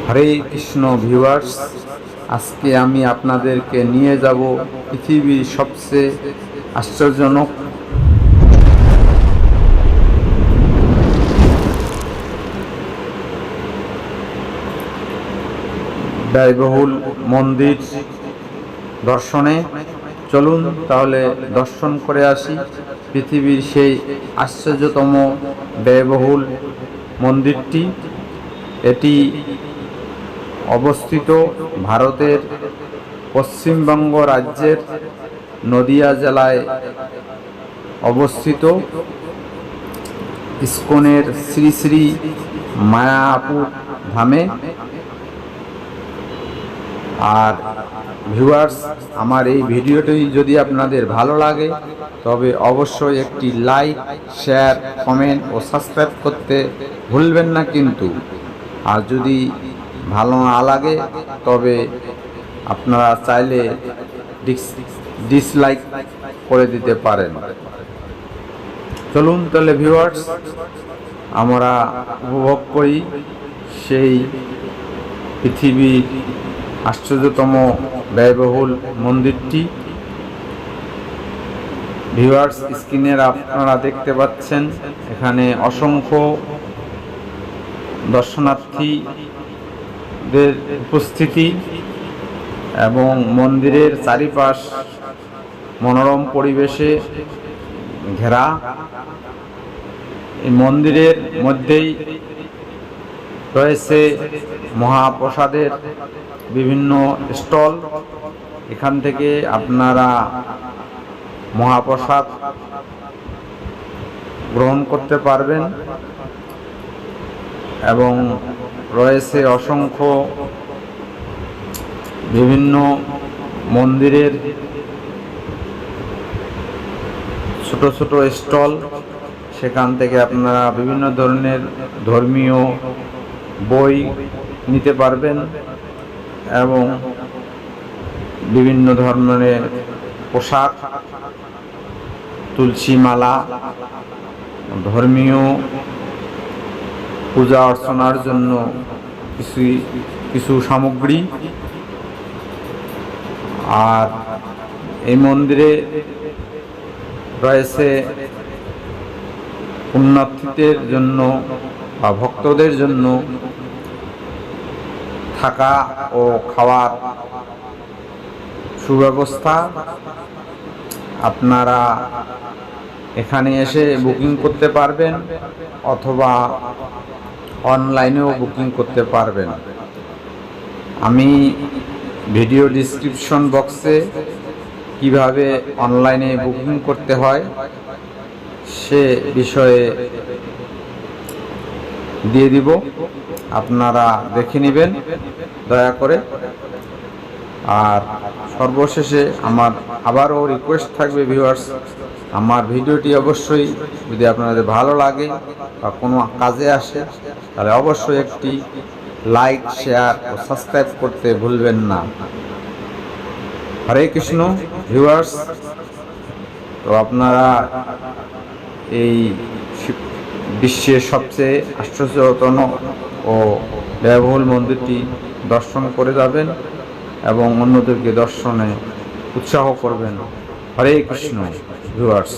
হরে Krishna viewers, আজকে আমি আপনাদেরকে নিয়ে যাব পৃথিবীর সবচেয়ে আশ্চর্যজনক ব্যয়বহুল মন্দির দর্শনে। চলুন তাহলে দর্শন করে আসি পৃথিবীর সেই আশ্চর্যতম ব্যয়বহুল মন্দিরটি। এটি অবস্থিত ভারতের পশ্চিমবঙ্গ রাজ্যের নদিয়া জেলায় অবস্থিত ইস্কনের শ্রী শ্রী মায়াপুর ধামে। আর ভিউয়ার্স, আমার এই ভিডিওটি যদি আপনাদের ভালো লাগে তবে অবশ্যই একটি লাইক, শেয়ার, কমেন্ট ও সাবস্ক্রাইব করতে ভুলবেন না কিন্তু। আর যদি ভালো না লাগে তবে আপনারা চাইলে ডিসলাইক করে দিতে পারেন। চলুন তাহলে ভিউয়ার্স, আমরা উপভোগ করি সেই পৃথিবীর আশ্চর্যতম ব্যয়বহুল মন্দিরটি। ভিউয়ার্স, স্ক্রিনের আপনারা দেখতে পাচ্ছেন এখানে অসংখ্য দর্শনার্থীদের উপস্থিতি এবং মন্দিরের চারিপাশ মনোরম পরিবেশে ঘেরা। এই মন্দিরের মধ্যেই রয়েছে মহাপ্রসাদের বিভিন্ন স্টল। এখান থেকে আপনারা মহাপ্রসাদ গ্রহণ করতে পারবেন এবং রয়েছে অসংখ্য বিভিন্ন মন্দিরের ছোট ছোট স্টল। সেখান থেকে আপনারা বিভিন্ন ধরনের ধর্মীয় বই নিতে পারবেন এবং বিভিন্ন ধরনের পোশাক, তুলসী মালা, ধর্মীয় পূজা অর্চনার জন্য কিছু সামগ্রী। আর এই মন্দিরে রয়েছে পুণ্যার্থীদের জন্য বা ভক্তদের জন্য থাকা ও খাওয়ার সুব্যবস্থা। আপনারা এখানে এসে বুকিং করতে পারবেন অথবা অনলাইনেও বুকিং করতে পারবেন। আমি ভিডিও ডিসক্রিপশন বক্সে কিভাবে অনলাইনে বুকিং করতে হয় সে বিষয়ে দিয়ে দিব, আপনারা দেখে নেবেন দয়া করে। আর সর্বশেষে আমার আবারও রিকোয়েস্ট থাকবে ভিউয়ার্স, আমার ভিডিওটি অবশ্যই যদি আপনাদের ভালো লাগে বা কোনো কাজে আসে তাহলে অবশ্যই একটি লাইক, শেয়ার ও সাবস্ক্রাইব করতে ভুলবেন না। হরে কৃষ্ণ ভিউয়ার্স, তো আপনারা এই বিশ্বের সবচেয়ে আশ্চর্যতম ও ব্যয়বহুল মন্দিরটি দর্শন করে যাবেন এবং অন্যদেরকে দর্শনে উৎসাহ করবেন। হরে কৃষ্ণ ভিউয়ার্স।